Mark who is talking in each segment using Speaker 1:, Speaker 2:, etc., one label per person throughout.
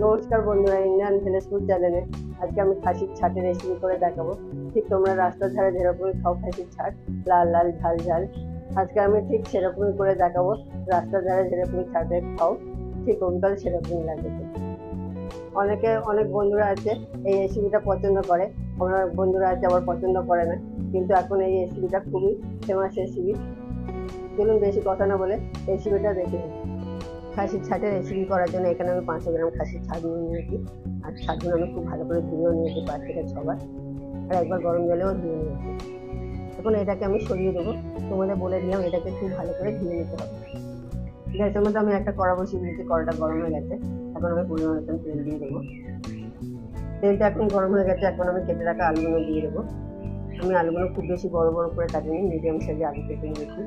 Speaker 1: নমস্কার বন্ধুরা, Indian village food চ্যানেলে আজকে আমি খাসির ছাটের রেসিপি করে দেখাবো। ঠিক তোমরা রাস্তার ধারে যেরকমই খাও খাসির ছাট, লাল লাল ঝাল ঝাল, আজকে আমি ঠিক সেরকমই করে দেখাবো। রাস্তার ধারে যেরকমই ছাটে খাও ঠিক ওইকাল সেরকমই লাগে। অনেক বন্ধুরা আছে এই রেসিপিটা পছন্দ করে, অনেক বন্ধুরা আছে আবার পছন্দ করে না, কিন্তু এখন এই রেসিপিটা খুবই ফেমাস রেসিপি। চলুন বেশি কথা না বলে রেসিপিটা দেখে নিই। খাসির ছাটের রেসিপি করার জন্য এখানে আমি 500 গ্রাম খাসির ছাট নিয়ে নিয়েছি। আর ছাটগুলো আমি খুব ভালো করে ধুয়েও নিয়েছি 5 থেকে 6 বার, আর একবার গরম জলেও ধুয়ে নিয়েছি। এখন এটাকে আমি সরিয়ে দেবো। তোমাদের বলে দিলাম এটাকে খুব ভালো করে ধুয়ে নিতে হবে। গ্যাসের মধ্যে আমি একটা কড়া বসিয়ে দিয়েছি, কড়াটা গরম হয়ে গেছে। এখন আমি পরিমাণ মতন তেল দিয়ে দেবো। তেলটা এখন গরম হয়ে গেছে, এখন আমি কেটে রাখা আলুগুলো দিয়ে দেবো। আমি আলুগুলো খুব বেশি বড় বড় করে কাটিনি, মিডিয়াম সাইজে আলু কেটে নিয়েছি।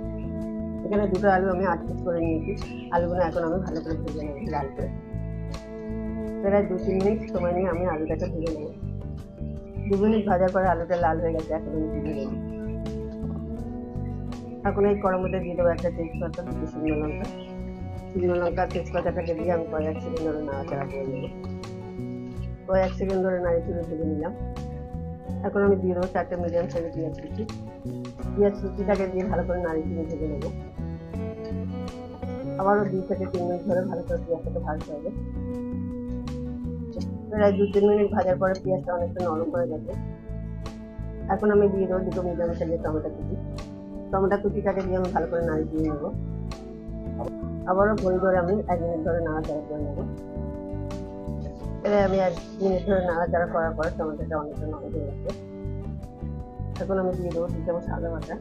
Speaker 1: এখানে দুটো আলু আমি 8 পিস করে নিয়েছি। আলুগুলো এখন আমি ভালো করে ভেজে নেব লাল করে। প্রায় 2-3 মিনিট সময় নিয়ে আমি আলুটাকে ভেজে নেব। 2 মিনিট ভাজার পরে আলুটা লাল হয়ে গেছে, এখন আমি তুলে নেব। এখন এই কড়ার মধ্যে দিয়ে দেবো একটা তেজপাতা, 2 শুকনো লঙ্কা। শুকনো লঙ্কা তেজপাতাটাকে দিয়ে আমি কয়েক সেকেন্ড ধরে নাড়াচাড়া করে নেব। কয়েক সেকেন্ড ধরে নাড়ি তুলে ভেজে নিলাম। এখন আমি দিয়ে দেবো 4টে মিডিয়াম সাইজের পেঁয়াজ কুচি। পেঁয়াজ কুচিটাকে দিয়ে ভালো করে নাড়ি তুলে ভেজে নেব। আবারও 2 থেকে 3 মিনিট ধরে ভালো করে পেঁয়াজটাকে ভাজতে হবে। প্রায় 2-3 মিনিট ভাজার পরে পেঁয়াজটা অনেকটা নরম হয়ে গেছে। এখন আমি দিয়ে দেবো 2 মিডিয়াম সাইজের টমেটো কুচি। টমেটো কুচিটাকে দিয়ে আমি ভালো করে নাড়ি দিয়ে নেব। আবারও ঘড়ি ধরে আমি 1 মিনিট ধরে নাড়াচাড়া করে নেব। এবার আমি 1 মিনিট ধরে নাড়াচাড়া করার পরে টমেটোটা অনেকটা নরম হয়ে গেছে। এখন আমি দিয়ে দেবো 2 চামচ আদা বাটা,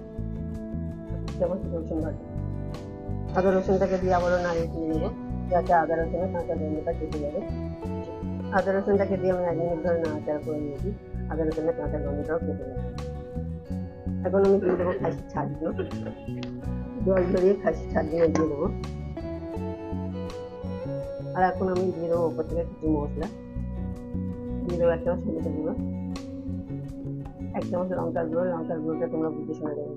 Speaker 1: 2 চামচ রসুন বাটা। আদা রসুনটাকে দিয়ে আবারও নাড়িয়ে দিয়ে নেব, যাতে আদা রসুনের কাঁচা গন্ধটা কেটে যাবে। আদা রসুনটাকে দিয়ে আমি 1 মিনিট ধরে নাড়াচাড়া করে নিয়েছি। আদা রসুনের কাঁচা গন্ধটাও কেটে যাবে। এখন আমি দিয়ে দেবো খাসির ছাটগুলো, জল ঝরিয়ে খাসির ছাটগুলো দিয়ে দেবো। আর এখন আমি দিয়ে দেবো ওপর থেকে কিছু মশলা। দিয়ে দেবো 1 চামচ হলুদের গুঁড়ো, 1 চামচ লঙ্কার গুঁড়ো। লঙ্কার গুঁড়োটা তোমরা বুঝে শুনে দেবে,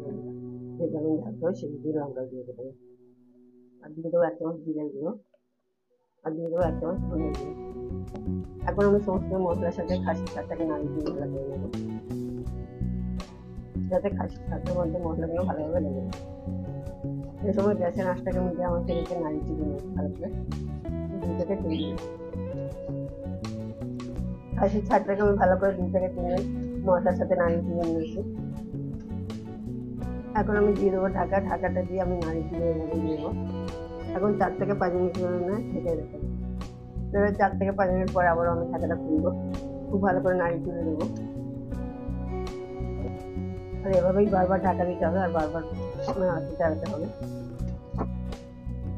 Speaker 1: যে যেমন ঝাল হয় সেই দিয়ে লঙ্কার গুঁড়ো দেবে। আর দিয়ে দেবো 1 চামচ জিরের গুঁড়ো, আর দিয়ে দেবো 1 চামচ ধনের গুঁড়ো। এখন আমি সমস্ত মশলার সাথে খাসির ছাটটাকে নাড়িয়ে দিয়ে মিলা করে নেবো, যাতে খাসির ছাটের মধ্যে মশলাগুলো ভালোভাবে লেগে যায়। এই সময় গ্যাসের আঁচটাকে মিডিয়াম আঁচে রেখে নাড়িয়ে দিয়ে নেবো ভালো করে 2 থেকে 3 মিনিট। খাসির ছাটটাকে আমি ভালো করে 2 থেকে 3 মিনিট মশলার সাথে নাড়িয়ে দিয়ে নিয়েছি। এখন আমি দিয়ে দেবো ঢাকা। ঢাকাটা দিয়ে আমি নাড়িয়ে দিয়ে নেবো। এখন 4 থেকে 5 মিনিট জন্য ঢেকে রেখে দেবো। এবার 4 থেকে 5 মিনিট পরে আবারও আমি ঢাকাটা খুলবো, খুব ভালো করে নাড়িয়ে তুলে দেবো। আর এভাবেই বারবার ঢাকা দিতে হবে, আর বারবার আঁচে চালাতে হবে।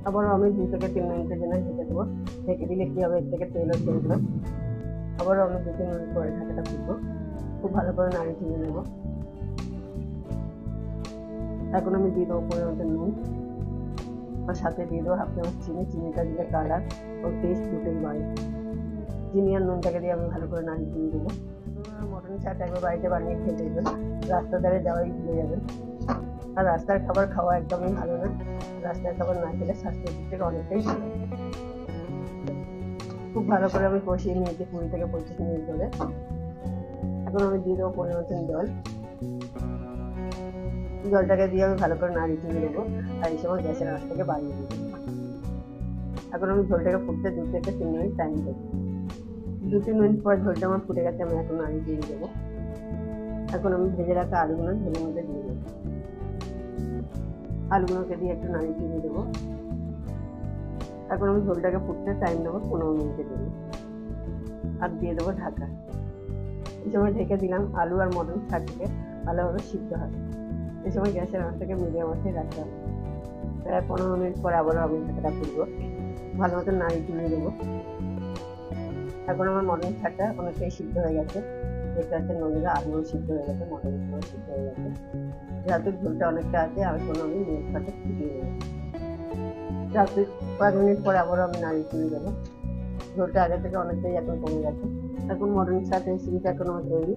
Speaker 1: আবারও আমি 2 থেকে 3 মিনিটের জন্য ঢেকে দেবো। ঢেকে দিলে কি হবে, এর থেকে তেলও ছেড়ে। আবারও আমি 2-3 মিনিট পরে ঢাকাটা খুলবো, খুব ভালো করে নাড়িয়ে তুলে নেবো। এখন আমি দিয়ে দেবো পরিমাণ মতো নুন, আর সাথে দিয়ে দেবো 1/2 চামচ চিনি। চিনিটা দিলে কালার ও টেস্ট দুটোই বাড়ে। চিনি আর নুনটাকে দিয়ে আমি ভালো করে নাড়িয়ে দিয়ে দেবো। মটন ছাট একবার বাড়িতে বানিয়ে খেয়ে দেখবেন, রাস্তার ধারে যাওয়াই ভুলে যাবেন। আর রাস্তার খাবার খাওয়া একদমই ভালো না। রাস্তার খাবার না খেলে স্বাস্থ্যের দিক থেকে অনেকটাই ভালো। খুব ভালো করে আমি কষিয়ে নিয়েছি 20 থেকে 25 মিনিট ধরে। এখন আমি দিয়ে দেবো পরিমাণ মতন জল। জলটাকে দিয়ে আমি ভালো করে নাড়িয়ে দিয়ে দেবো, আর এই সময় গ্যাসের আঁচটাকে বাড়িয়ে দেবো। এখন আমি ঝোলটাকে ফুটতে 2 থেকে 3 মিনিট টাইম দেবো। 2-3 মিনিট পর ঝোলটা আমার ফুটে গেছে, আমি এখন নাড়িয়ে দিয়ে দেবো। এখন আমি ভেজে রাখা আলুগুলো ঝোলের মধ্যে দিয়ে দেবো। আলুগুলোকে দিয়ে একটু নাড়িয়ে দিয়ে দেবো। এখন আমি ঝোলটাকে ফুটতে টাইম দেবো 15 মিনিটের জন্য, আর দিয়ে দেবো ঢাকা। এই সময় ঢেকে দিলাম, আলু আর মটন ছাটকে ভালোভাবে সিদ্ধ হয়। এই সময় গ্যাসের আঁচটাকে মিডিয়াম আঁচে রাখতে হবে। প্রায় 15 মিনিট পর আবারও আমি ঢাকাটা খুলবো, ভালো মতো নাড়িয়ে তুলে দেবো। এখন আমার মটন ছাটটা অনেকটাই সিদ্ধ হয়ে গেছে। দেখতে পাচ্ছেন বন্ধুরা, আলুও সিদ্ধ হয়ে গেছে, মটনগুলো সিদ্ধ হয়ে গেছে। যেহেতু ঝোলটা অনেকটা আছে, এখন আমি মিনিট পাতে ফুটিয়ে নেবো। 5 মিনিট পরে আবারও আমি নাড়িয়ে তুলে দেবো। ঝোলটা আগে থেকে অনেকটাই এখন কমে গেছে। এখন মটন ছাট রেসিপিটা এখন আমার তৈরি।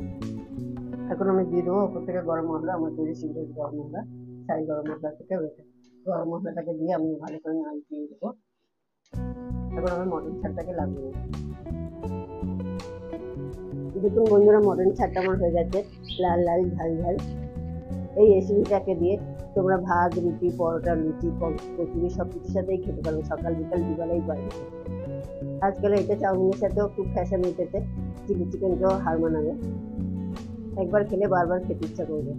Speaker 1: এখন আমি দিয়ে দেবো ওপর থেকে গরম মশলা, আমার তৈরি সিক্রেট গরম মশলা, ছাই গরম মশলা থেকে বেটে। গরম মশলাটাকে দিয়ে আমি ভালো করে নাড়িয়ে দিয়ে দেবো। এখন আমি মটন ছাড়টাকে লাগিয়ে নেব। দেখুন বন্ধুরা, মটন ছাড়টা আমার হয়ে গেছে লাল লাল ঝাল ঝাল। এই রেসিপিটাকে দিয়ে তোমরা ভাত, রুটি, পরোটা, লুচি, কচুরি সব কিছুর সাথেই খেতে পারবে, সকাল বিকাল দুবেলাই পারবে। আজকাল এটা চাউমিনের সাথেও খুব ফ্যাশন উঠেছে, চিলি চিকেনকেও হার মানাবে। একবার খেলে বারবার খেতে ইচ্ছা করবে।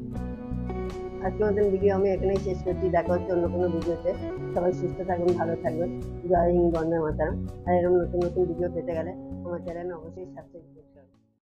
Speaker 1: আজকের মতন ভিডিও আমি এখানেই শেষ করছি। দেখা হচ্ছে অন্য কোনো ভিডিওতে। সবাই সুস্থ থাকবেন, ভালো থাকবেন। জয় হিন্দ, বন্দে মাতরম। আর এরকম নতুন নতুন ভিডিও পেতে গেলে আমার চ্যানেল অবশ্যই সাবস্ক্রাইব করুন।